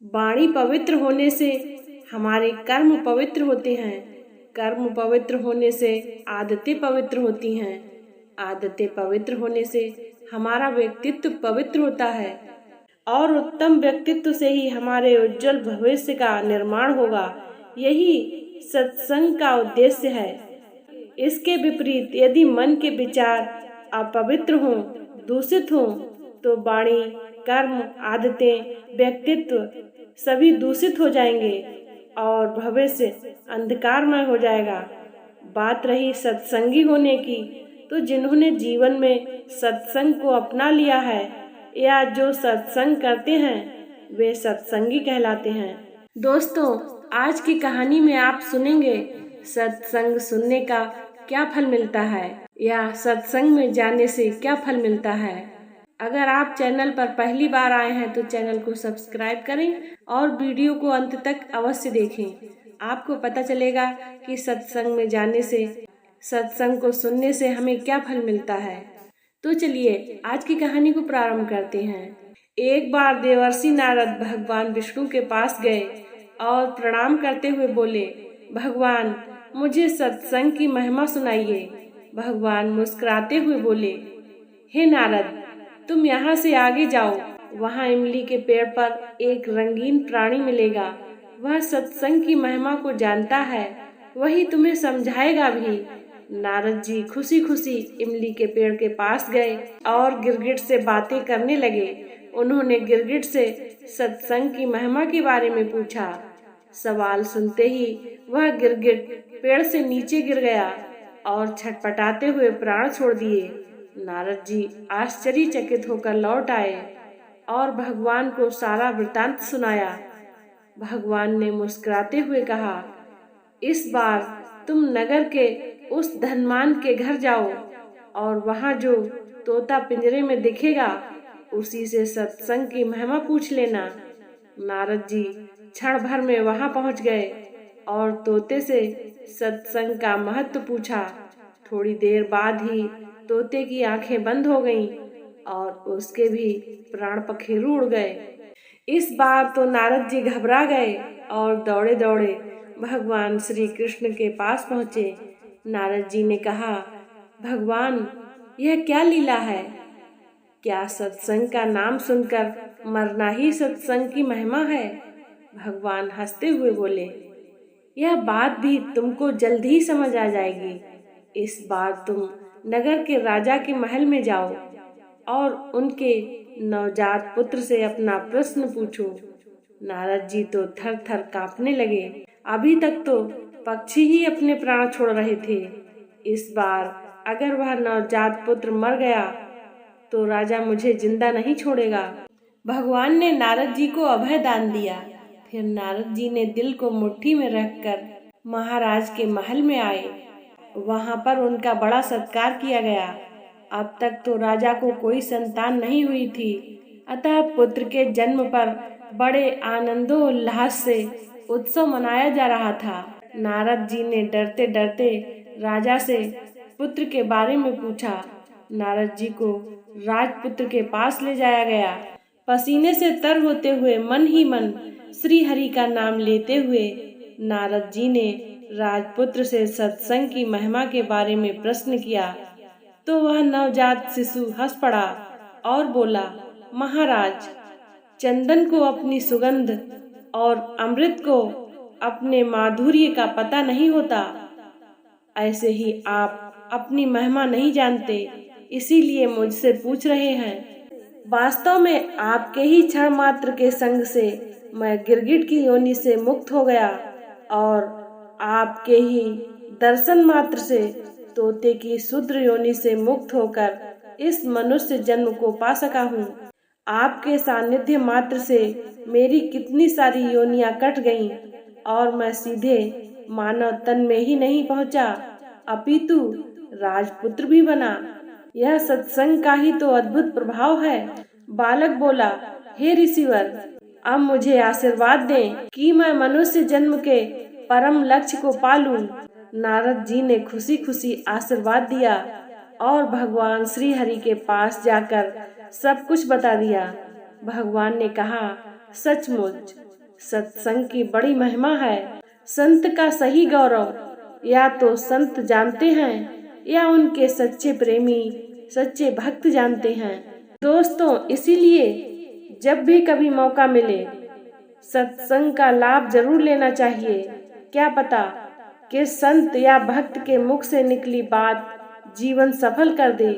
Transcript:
वाणी पवित्र होने से हमारे कर्म पवित्र होते हैं, कर्म पवित्र होने से आदतें पवित्र होती हैं, आदतें पवित्र होने से हमारा व्यक्तित्व पवित्र होता है और उत्तम व्यक्तित्व से ही हमारे उज्जवल भविष्य का निर्माण होगा। यही सत्संग का उद्देश्य है। इसके विपरीत यदि मन के विचार अपवित्र हों, दूषित हों, तो वाणी, कर्म, आदतें, व्यक्तित्व सभी दूषित हो जाएंगे और भविष्य अंधकारमय हो जाएगा। बात रही सत्संगी होने की, तो जिन्होंने जीवन में सत्संग को अपना लिया है या जो सत्संग करते हैं वे सत्संगी कहलाते हैं। दोस्तों, आज की कहानी में आप सुनेंगे सत्संग सुनने का क्या फल मिलता है या सत्संग में जाने से क्या फल मिलता है। अगर आप चैनल पर पहली बार आए हैं तो चैनल को सब्सक्राइब करें और वीडियो को अंत तक अवश्य देखें। आपको पता चलेगा कि सत्संग में जाने से, सत्संग को सुनने से हमें क्या फल मिलता है। तो चलिए आज की कहानी को प्रारंभ करते हैं। एक बार देवर्षि नारद भगवान विष्णु के पास गए और प्रणाम करते हुए बोले, भगवान मुझे सत्संग की महिमा सुनाइए। भगवान मुस्कुराते हुए बोले, हे नारद, तुम यहाँ से आगे जाओ, वहाँ इमली के पेड़ पर एक रंगीन प्राणी मिलेगा। वह सत्संग की महिमा को जानता है, वही तुम्हें समझाएगा भी। नारद जी खुशी खुशी इमली के पेड़ के पास गए और गिरगिट से बातें करने लगे। उन्होंने गिरगिट से सत्संग की महिमा के बारे में पूछा। सवाल सुनते ही वह गिरगिट पेड़ से नीचे गिर गया और छटपटाते हुए प्राण छोड़ दिए। नारद जी आश्चर्यचकित होकर लौट आए और भगवान को सारा वृतांत सुनाया। भगवान ने मुस्कुराते हुए कहा, इस बार तुम नगर के उस धनवान के घर जाओ और वहाँ जो तोता पिंजरे में दिखेगा उसी से सत्संग की महिमा पूछ लेना। नारद जी क्षण भर में वहाँ पहुँच गए और तोते से सत्संग का महत्व पूछा। थोड़ी देर बाद ही तोते की आंखें बंद हो गईं और उसके भी प्राण पखेरु उड़ गए। इस बार तो नारद जी घबरा गए और दौड़े दौड़े भगवान श्री कृष्ण के पास पहुँचे। नारद जी ने कहा, भगवान यह क्या लीला है? क्या सत्संग का नाम सुनकर मरना ही सत्संग की महिमा है? भगवान हंसते हुए बोले, यह बात भी तुमको जल्द ही समझ आ जाएगी। इस बार तुम नगर के राजा के महल में जाओ और उनके नवजात पुत्र से अपना प्रश्न पूछो। नारद जी तो थर थर कांपने लगे। अभी तक तो पक्षी ही अपने प्राण छोड़ रहे थे। इस बार अगर वह नवजात पुत्र मर गया तो राजा मुझे जिंदा नहीं छोड़ेगा। भगवान ने नारद जी को अभय दान दिया। फिर नारद जी ने दिल को मुट्ठी में रखकर महाराज के महल में आए। वहां पर उनका बड़ा सत्कार किया गया। अब तक तो राजा को कोई संतान नहीं हुई थी, अतः पुत्र के जन्म पर बड़े आनंदोल्लास से उत्सव मनाया जा रहा था। नारद जी ने डरते डरते राजा से पुत्र के बारे में पूछा। नारद जी को राजपुत्र के पास ले जाया गया। पसीने से तर होते हुए मन ही मन श्री हरि का नाम लेते हुए नारद जी ने राजपुत्र से सत्संग की महिमा के बारे में प्रश्न किया तो वह नवजात शिशु हंस पड़ा और बोला, महाराज, चंदन को अपनी सुगंध और अमृत को अपने माधुर्य का पता नहीं होता। ऐसे ही आप अपनी महिमा नहीं जानते, इसीलिए मुझसे पूछ रहे हैं। वास्तव में आपके ही क्षण मात्र के संग से मैं गिरगिट की योनि से मुक्त हो गया और आपके ही दर्शन मात्र से तोते की शूद्र योनि से मुक्त होकर इस मनुष्य जन्म को पा सका हूँ। आपके सानिध्य मात्र से मेरी कितनी सारी योनियां कट गईं और मैं सीधे मानव तन में ही नहीं पहुँचा, अपितु राजपुत्र भी बना। यह सत्संग का ही तो अद्भुत प्रभाव है। बालक बोला, हे ऋषिवर, अब मुझे आशीर्वाद दें कि मैं मनुष्य जन्म के परम लक्ष्य को पालूं। नारद जी ने खुशी खुशी आशीर्वाद दिया और भगवान श्री हरि के पास जाकर सब कुछ बता दिया। भगवान ने कहा, सचमुच सत्संग की बड़ी महिमा है। संत का सही गौरव या तो संत जानते हैं या उनके सच्चे प्रेमी, सच्चे भक्त जानते हैं। दोस्तों, इसीलिए जब भी कभी मौका मिले सत्संग का लाभ जरूर लेना चाहिए। क्या पता कि संत या भक्त के मुख से निकली बात जीवन सफल कर दे।